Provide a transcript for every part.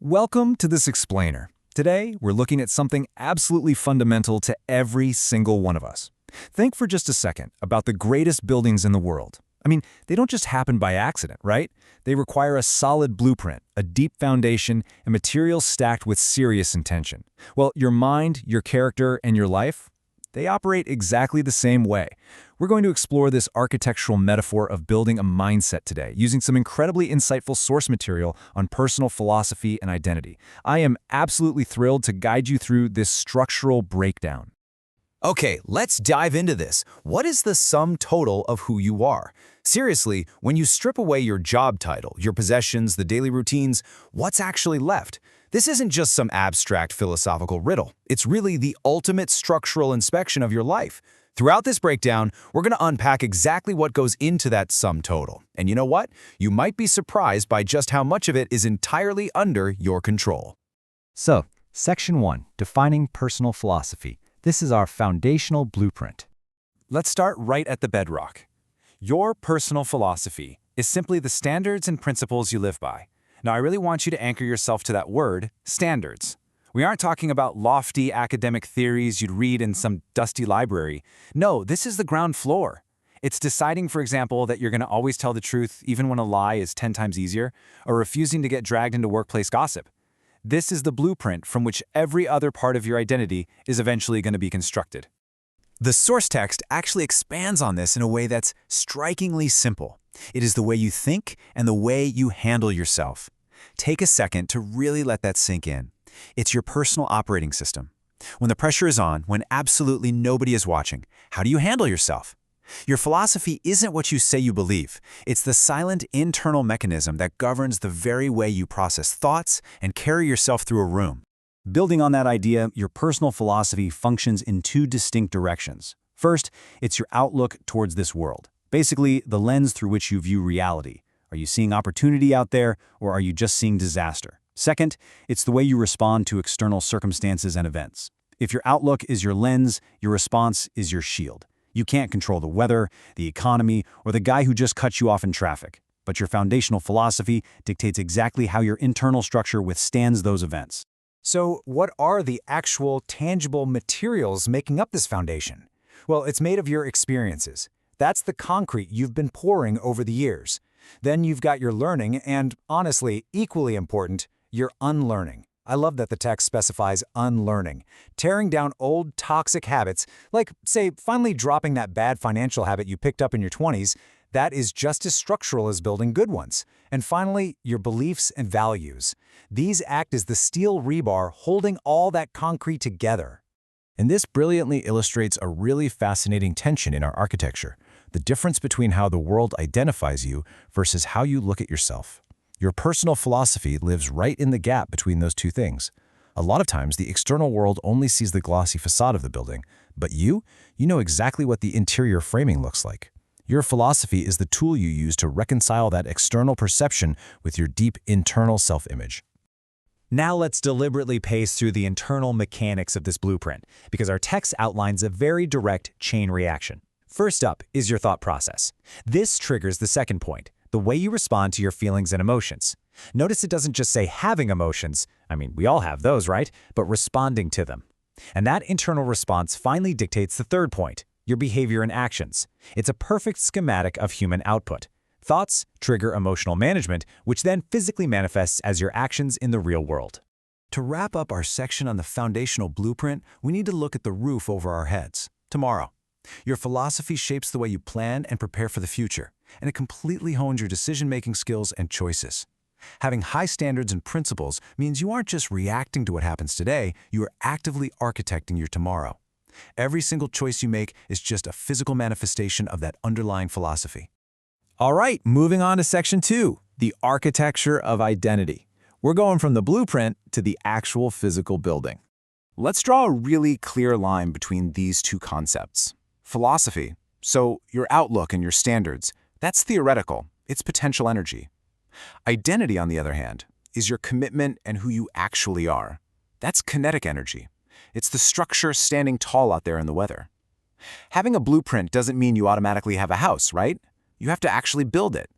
Welcome to this explainer. Today, we're looking at something absolutely fundamental to every single one of us. Think for just a second about the greatest buildings in the world. I mean, they don't just happen by accident, right? They require a solid blueprint, a deep foundation, and materials stacked with serious intention. Well, your mind, your character, and your life, they operate exactly the same way. We're going to explore this architectural metaphor of building a mindset today, using some incredibly insightful source material on personal philosophy and identity. I am absolutely thrilled to guide you through this structural breakdown. Okay, let's dive into this. What is the sum total of who you are? Seriously, when you strip away your job title, your possessions, the daily routines, what's actually left? This isn't just some abstract philosophical riddle. It's really the ultimate structural inspection of your life. Throughout this breakdown, we're going to unpack exactly what goes into that sum total. And you know what? You might be surprised by just how much of it is entirely under your control. So, Section 1, Defining Personal Philosophy. This is our foundational blueprint. Let's start right at the bedrock. Your personal philosophy is simply the standards and principles you live by. Now, I really want you to anchor yourself to that word, standards. We aren't talking about lofty academic theories you'd read in some dusty library. No, this is the ground floor. It's deciding, for example, that you're going to always tell the truth even when a lie is 10 times easier, or refusing to get dragged into workplace gossip. This is the blueprint from which every other part of your identity is eventually going to be constructed. The source text actually expands on this in a way that's strikingly simple. It is the way you think and the way you handle yourself. Take a second to really let that sink in. It's your personal operating system. When the pressure is on, when absolutely nobody is watching, how do you handle yourself? Your philosophy isn't what you say you believe. It's the silent internal mechanism that governs the very way you process thoughts and carry yourself through a room. Building on that idea, your personal philosophy functions in two distinct directions. First, it's your outlook towards this world. Basically, the lens through which you view reality. Are you seeing opportunity out there, or are you just seeing disaster? Second, it's the way you respond to external circumstances and events. If your outlook is your lens, your response is your shield. You can't control the weather, the economy, or the guy who just cut you off in traffic. But your foundational philosophy dictates exactly how your internal structure withstands those events. So, what are the actual, tangible materials making up this foundation? Well, it's made of your experiences. That's the concrete you've been pouring over the years. Then you've got your learning and, honestly, equally important, your unlearning. I love that the text specifies unlearning, tearing down old toxic habits, like, say, finally dropping that bad financial habit you picked up in your 20s. That is just as structural as building good ones. And finally, your beliefs and values. These act as the steel rebar holding all that concrete together. And this brilliantly illustrates a really fascinating tension in our architecture, the difference between how the world identifies you versus how you look at yourself. Your personal philosophy lives right in the gap between those two things. A lot of times, the external world only sees the glossy facade of the building, but you know exactly what the interior framing looks like. Your philosophy is the tool you use to reconcile that external perception with your deep internal self-image. Now let's deliberately pace through the internal mechanics of this blueprint, because our text outlines a very direct chain reaction. First up is your thought process. This triggers the second point, the way you respond to your feelings and emotions. Notice it doesn't just say having emotions, I mean, we all have those, right? But responding to them. And that internal response finally dictates the third point, your behavior and actions. It's a perfect schematic of human output. Thoughts trigger emotional management, which then physically manifests as your actions in the real world. To wrap up our section on the foundational blueprint, we need to look at the roof over our heads, tomorrow. Your philosophy shapes the way you plan and prepare for the future, and it completely hones your decision-making skills and choices. Having high standards and principles means you aren't just reacting to what happens today, you are actively architecting your tomorrow. Every single choice you make is just a physical manifestation of that underlying philosophy. All right, moving on to Section 2, the architecture of identity. We're going from the blueprint to the actual physical building. Let's draw a really clear line between these two concepts. Philosophy, so your outlook and your standards, that's theoretical, it's potential energy. Identity, on the other hand, is your commitment and who you actually are. That's kinetic energy. It's the structure standing tall out there in the weather. Having a blueprint doesn't mean you automatically have a house, right? You have to actually build it.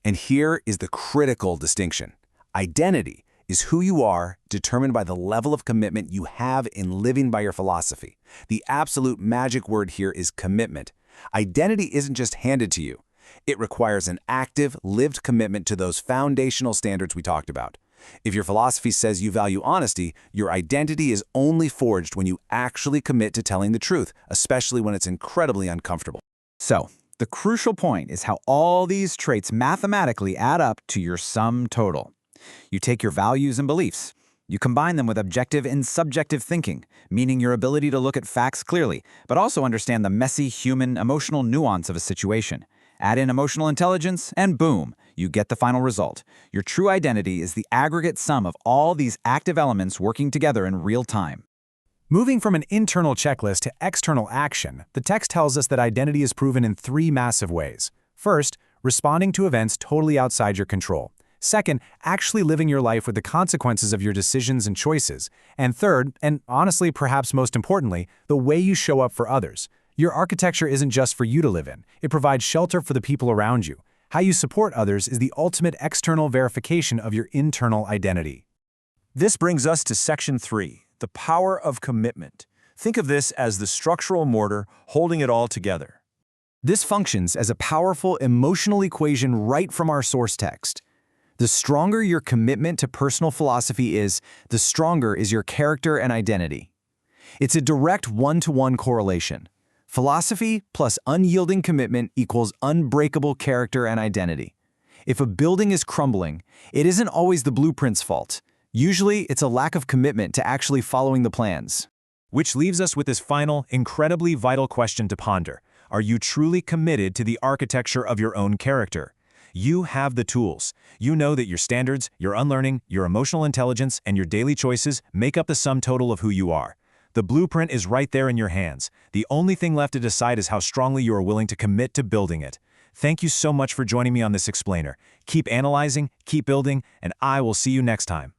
And here is the critical distinction. Identity is who you are, determined by the level of commitment you have in living by your philosophy. The absolute magic word here is commitment. Identity isn't just handed to you. It requires an active, lived commitment to those foundational standards we talked about. If your philosophy says you value honesty, your identity is only forged when you actually commit to telling the truth, especially when it's incredibly uncomfortable. So, the crucial point is how all these traits mathematically add up to your sum total. You take your values and beliefs. You combine them with objective and subjective thinking, meaning your ability to look at facts clearly, but also understand the messy, human, emotional nuance of a situation. Add in emotional intelligence, and boom, you get the final result. Your true identity is the aggregate sum of all these active elements working together in real time. Moving from an internal checklist to external action, the text tells us that identity is proven in three massive ways. First, responding to events totally outside your control. Second, actually living your life with the consequences of your decisions and choices. And third, and honestly perhaps most importantly, the way you show up for others. Your architecture isn't just for you to live in. It provides shelter for the people around you. How you support others is the ultimate external verification of your internal identity. This brings us to Section 3, the power of commitment. Think of this as the structural mortar holding it all together. This functions as a powerful emotional equation right from our source text. The stronger your commitment to personal philosophy is, the stronger is your character and identity. It's a direct one-to-one correlation. Philosophy plus unyielding commitment equals unbreakable character and identity. If a building is crumbling, it isn't always the blueprint's fault. Usually, it's a lack of commitment to actually following the plans. Which leaves us with this final, incredibly vital question to ponder. Are you truly committed to the architecture of your own character? You have the tools. You know that your standards, your unlearning, your emotional intelligence, and your daily choices make up the sum total of who you are. The blueprint is right there in your hands. The only thing left to decide is how strongly you are willing to commit to building it. Thank you so much for joining me on this explainer. Keep analyzing, keep building, and I will see you next time.